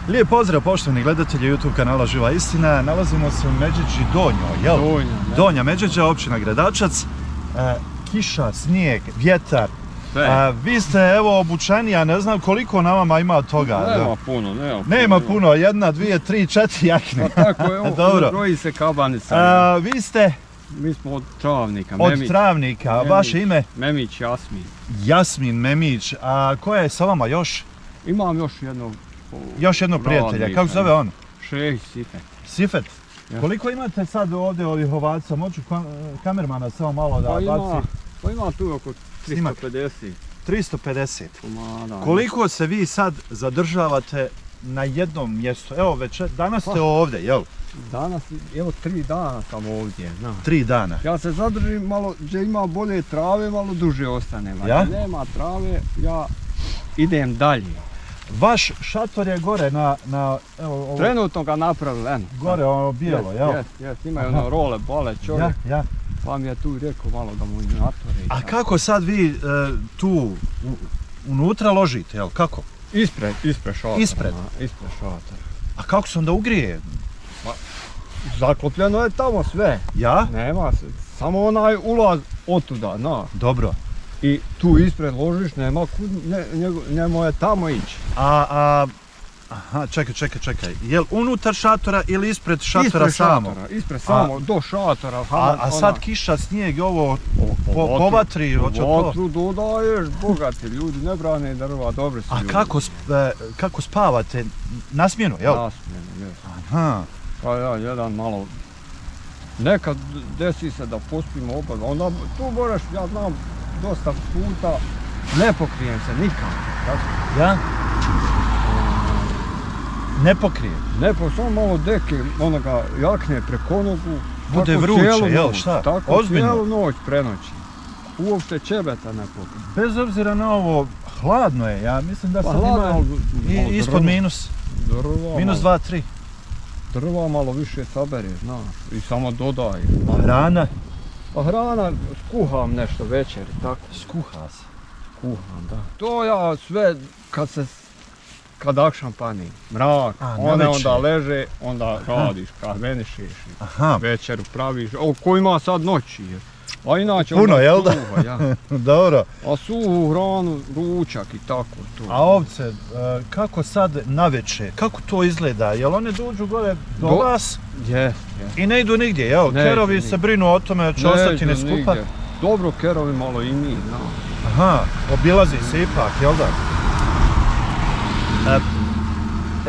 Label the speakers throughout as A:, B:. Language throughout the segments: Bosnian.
A: Lijep pozdrav poštovani gledatelji YouTube kanala Živa Istina. Nalazimo se u Međeđi Donjoj, jel? Donja Međeđa, općina Gradačac. Kiša, snijeg, vjetar. Vi ste evo obučeni, ja ne znam koliko na vama ima toga.
B: Nema puno,
A: nema puno. 1, 2, 3, 4 jakne.
B: Pa tako je, broji se kabanica.
A: Vi ste?
B: Mi smo od Travnika.
A: Od Travnika, vaše ime?
B: Memić Jasmin.
A: Jasmin Memić, a koja je sa vama još?
B: Imam još jednog.
A: Još jednog prijatelja, kako zove on?
B: Šehić Sifet.
A: Sifet? Koliko imate sad ovdje ovih ovaca? Moću kamermana samo malo da baci?
B: Pa ima tu oko 350.
A: 350? Koliko se vi sad zadržavate na jednom mjestu? Evo već, danas ste ovdje, jel?
B: Danas, evo 3 dana sam ovdje.
A: 3 dana?
B: Ja se zadržim malo, gdje ima bolje trave, malo duže ostanem. Ako nema trave, ja idem dalje.
A: Vaš šator je gore na...
B: Trenutno ga napravili, eno.
A: Gore, ono bijelo, jel?
B: Jes, imaju ono role, bole čovjek. Pa mi je tu rekao malo da mu natvore.
A: A kako sad vi tu unutra ložite, jel? Kako?
B: Ispred šatora.
A: Ispred šatora. A kako se onda ugrije?
B: Zaklopljeno je tamo sve.
A: Ja?
B: Nema se, samo onaj ulaz otuda, na.
A: Dobro.
B: I tu ispred ložiš, nema kud, njemu je tamo ići.
A: Aha, čekaj. Jel unutar šatora ili ispred šatora samo?
B: Ispred samo, do šatora.
A: A sad kiša, snijeg, ovo po vatri, hoće to?
B: Po vatru dodaješ, bogati ljudi, ne brane drva, dobri su ljudi.
A: A kako spavate? Na smjenu, jel?
B: Na smjenu, jes.
A: Aha.
B: Pa ja, jedan malo, nekad desi se da pospimo opet, onda tu moraš, ja znam, dosta puta, ne pokrijem se nikako.
A: Ja? Ne pokrije?
B: Ne, pa samo malo deke, onoga jakne preko nogu.
A: Bude vruće, jel, šta?
B: Tako cijelu noć prenoći. Uopšte čebeta ne pokrije.
A: Bez obzira na ovo, hladno je, ja mislim da sad ima ispod minus. Minus 2, 3.
B: Drva malo više sabere, znaš, i samo dodaje.
A: A hrana?
B: Pa hrana, skuham nešto večeri, tako.
A: Skuha se?
B: Kuham, da. To ja sve, kad akšam pani, mrak, onda leže, onda radiš, kahvenišeš, večeru praviš, ko ima sad noći, a inače
A: puno, jel da? Dobro.
B: A suhu hranu, ručak i tako to.
A: A ovce, kako sad naveče, kako to izgleda, jel one dođu gore do vas?
B: Jes.
A: I ne idu nigdje, jel? Kerovi se brinu o tome, će ostati ne skupa?
B: Dobro, kerovi malo i mi,
A: Aha, obilazi se ipak, jel da?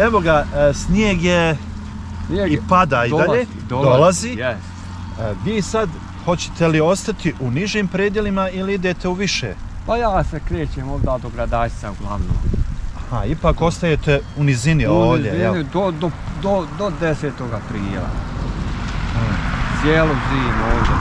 A: Evo ga, snijeg je i pada i dalje, dolazi. Vi sad hoćete li ostati u nižim predjelima ili idete u više?
B: Pa ja se krećem ovdje do Gradačca uglavnom.
A: Aha, ipak ostajete u nizini ovdje, jel?
B: Do 10. aprila. Cijelu zimu ovdje.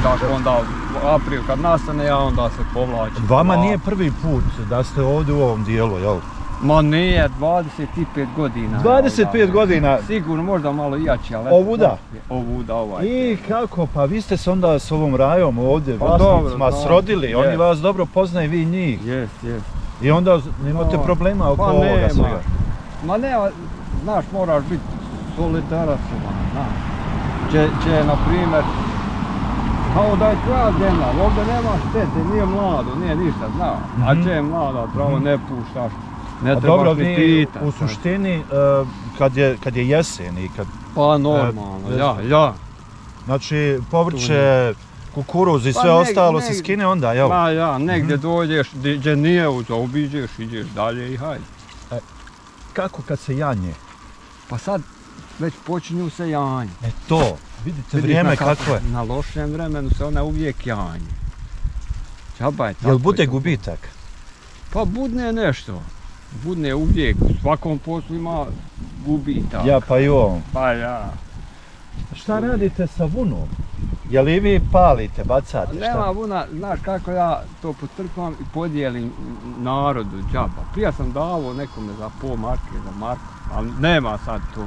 B: Dakle, onda april kad nastane, ja onda se povlačim.
A: Vama nije prvi put da ste ovdje u ovom dijelu, jel?
B: Ma nije, 25 godina.
A: 25 godina?
B: Sigurno, možda malo jači, ali...
A: Ovuda?
B: Ovuda, ovaj.
A: I kako, pa vi ste se onda s ovom rajom ovdje, vlasnicima, srodili, oni vas dobro poznaju, vi njih.
B: Jest.
A: I onda nemate problema oko ovoga svega?
B: Ma nema, znaš, moraš biti solidarac, znaš. Če, na primjer, kao da je tvoja zemlja, ovdje nema štete, nije mlado, nije ništa, znaš. A če je mlada, pravo ne puštaš.
A: Dobro, vi u suštini, kad je jesen i kad...
B: Pa normalno, ja.
A: Znači, povrće, kukuruz i sve ostalo se skine onda, jel?
B: Pa ja, negdje dođeš, gdje nije zaobiđeš, ideš dalje i hajde.
A: Kako kad se janje?
B: Pa sad već počinju se janje.
A: To, vidite vrijeme kako je.
B: Na lošem vremenu se ona uvijek janje.
A: Jel bude gubitak?
B: Pa budne nešto. Budne uvijek, u svakom poslu ima gubitak.
A: Ja, pa i ovom.
B: Pa ja.
A: Šta radite sa vunom? Je li vi palite, bacate?
B: Nema vuna, znaš kako ja to potrpam i podijelim narodu džaba. Prije sam davao nekome za pol marke, za marku, ali nema sad to.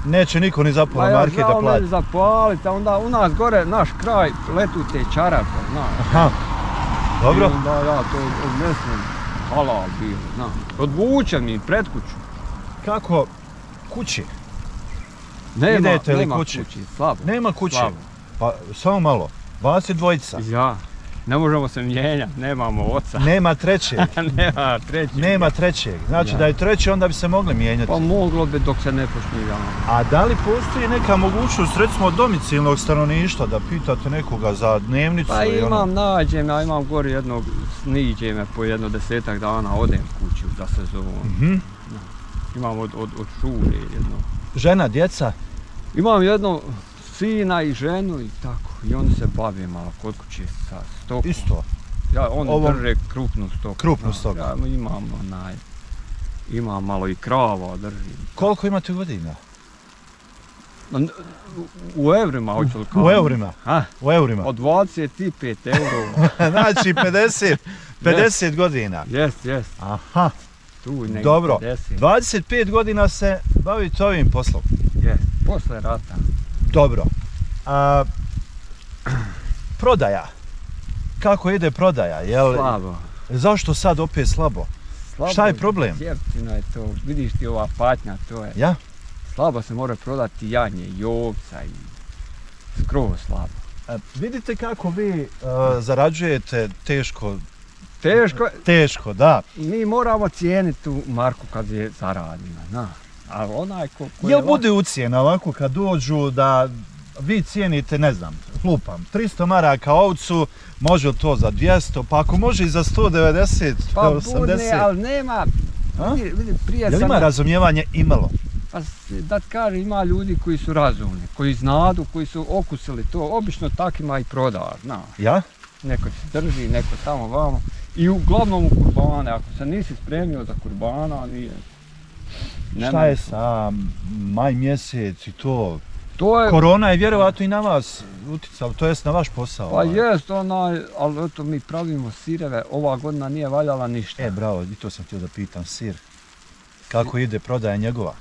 A: Neće niko ni za pola marke da plati.
B: Ne zapaliti, a onda u nas gore, naš kraj, letu te čarape, znaš.
A: Aha, dobro.
B: I onda ja to odnesem halal bilo, znaš. Odvučem mi pred kuću.
A: kako kući?
B: Nema,
A: Idete li
B: nema
A: kući?
B: Slabo.
A: Nema kući?
B: Slabo.
A: Pa samo malo, vas je dvojica.
B: Ja, ne možemo se mijenjati, nemamo oca.
A: Nema trećeg.
B: Nema trećeg.
A: Nema trećeg. Znači da je treći, onda bi se mogli mijenjati.
B: Pa moglo bi dok se ne počne javno.
A: A da li postoji neka mogućnost, recimo, domicilnog stanovništva, da pitate nekoga za dnevnicu?
B: Pa
A: i ono?
B: nađem, ja imam gori jednog, sniđe me po 10-ak dana, odem kuću za sezonu. Imam od Šure jedno.
A: Žena, djeca?
B: Imam jedno sina i ženu i tako. I oni se bave malo kod kuće sa stokom.
A: Isto?
B: Ja, oni drže krupnu stoku.
A: Krupnu stoku?
B: Ja imam malo i krava držim.
A: Koliko imate godina?
B: U evrima hoću li kao?
A: U eurima?
B: Ha?
A: U eurima?
B: Od 25 euro.
A: Znači 50 godina?
B: Jest.
A: Aha.
B: Tu negdje
A: Dobro,
B: 50.
A: 25 godina se bavite ovim poslom?
B: Jest, posle rata.
A: Dobro. Prodaja. Kako ide prodaja?
B: Slabo.
A: Zašto sad opet slabo? Šta je problem?
B: Jeftino je to, vidiš ti ova patnja, to je.
A: Ja?
B: Slabo se mora prodati janje i ovca i skroz slabo.
A: Vidite kako vi zarađujete teško.
B: Teško,
A: da.
B: Mi moramo cijeniti tu marku kad je zaradimo, na. A onaj ko
A: Jel bude ucijena ovako kad dođu da vi cijenite, ne znam, lupam, 300 maraka ovcu, može to za 200, pa ako može i za 190,
B: pa
A: 80.
B: Budne, ali nema, vidi, prije
A: Jel ima razumijevanje? Imalo?
B: Pa da ti kažem, ima ljudi koji su razumni, koji znadu, koji su okusili to, obično takima i prodaš, znaš.
A: Ja?
B: Neko se drži, neko tamo vamo. I uglavnom u kurbane, ako se nisi spremio za kurbana, nije.
A: Šta je sa maj mjesec i to?
B: To je...
A: Korona je vjerovatno i na vas uticala, to jest na vaš posao.
B: Pa jest ali eto mi pravimo sireve, ova godina nije valjala ništa.
A: Bravo, i to sam htio da pitam, sir. Kako ide prodaja njegova?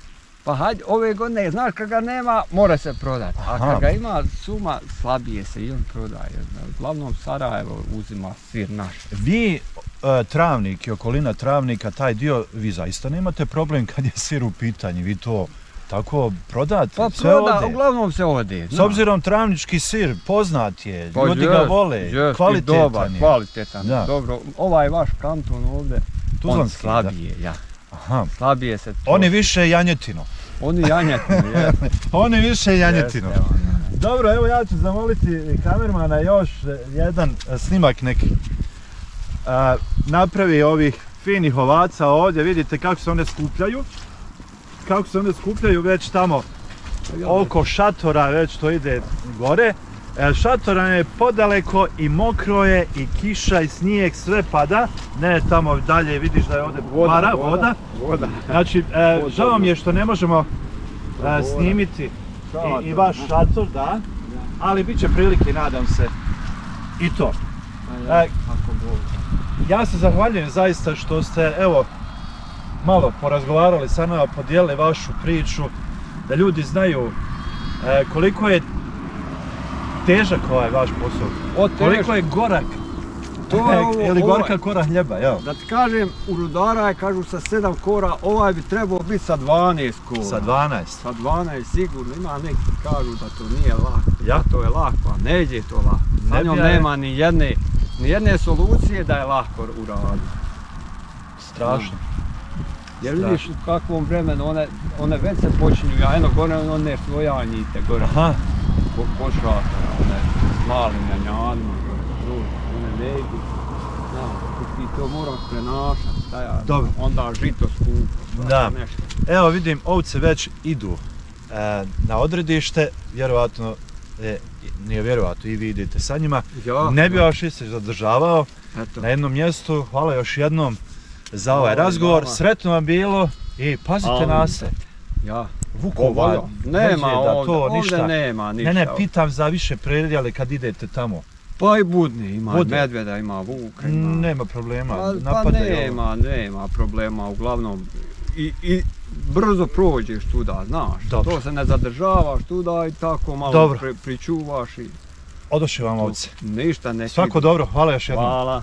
B: Pa hajde, ove godine, znaš kad ga nema, mora se prodati. A kad ga ima suma, slabije se i on prodaje. Uglavnom Sarajevo uzima sir naš.
A: Vi, Travnik i okolina Travnika, taj dio, vi zaista nemate problem kad je sir u pitanju, vi to tako prodate,
B: pa
A: sve ode.
B: Uglavnom se ode.
A: S obzirom travnički sir poznat je, ljudi ga vole, kvalitetan je.
B: Kvalitetan, dobro. Ovaj vaš kanton ovdje, on slabije, ja.
A: Aha.
B: Slabije se to.
A: Oni više janjetino.
B: Oni janjetino, je.
A: Oni više janjetino. Dobro, evo ja ću zamoliti kamermana još jedan snimak neki. Napravi ovih finih ovaca ovdje, vidite kako se one skupljaju. Kako se one skupljaju već tamo oko šatora, već to ide gore. Šatora je podaleko i mokro je i kiša i snijeg, sve pada. Ne, tamo dalje vidiš da je ovdje voda. Znači, žao mi je što ne možemo snimiti i vaš šator, da. Ali bit će prilike, nadam se, i to. Ja se zahvaljujem zaista što ste, evo, malo porazgovarali sa nama, podijelili vašu priču, da ljudi znaju koliko je težak ovaj vaš posao, koliko je gorak, ili gorka kora hljeba, jel?
B: Da ti kažem, u rudara je, kažu, sa 7 kora, ovaj bi trebao biti sa 12 kora.
A: Sa 12?
B: Sa 12 sigurno, ima neki kažu da to nije lako,
A: ja?
B: Da to je lako, a ne ide to lako. Sa njom nema ni jedne solucije da je lako uraditi.
A: Strašno.
B: Jer vidiš u kakvom vremenu, one već se počinju, a eno gore one svojanjite gore.
A: Aha.
B: Košrata, one malim janjanima, one legi. Ti to moraš prenašati, onda žito skupo.
A: Da. Evo vidim, ovce već idu na odredište, vjerovatno, nije vjerovatno, i vi idete sa njima. Ne bi vas više zadržavao na jednom mjestu. Hvala još jednom za ovaj razgovor, sretno vam bilo i pazite na se. Vukovar,
B: nema ovdje nema ništa.
A: Ne, pitam za više predjele kad idete tamo.
B: Pa i budni, ima medvjeda, ima vuka.
A: Nema problema,
B: Pa nema problema, uglavnom. I brzo prođeš tuda, znaš. To se ne zadržavaš tuda i tako malo pričuvaš i...
A: Odošli vam ovce.
B: Ništa, neki.
A: Svako dobro, hvala još jednom.
B: Hvala.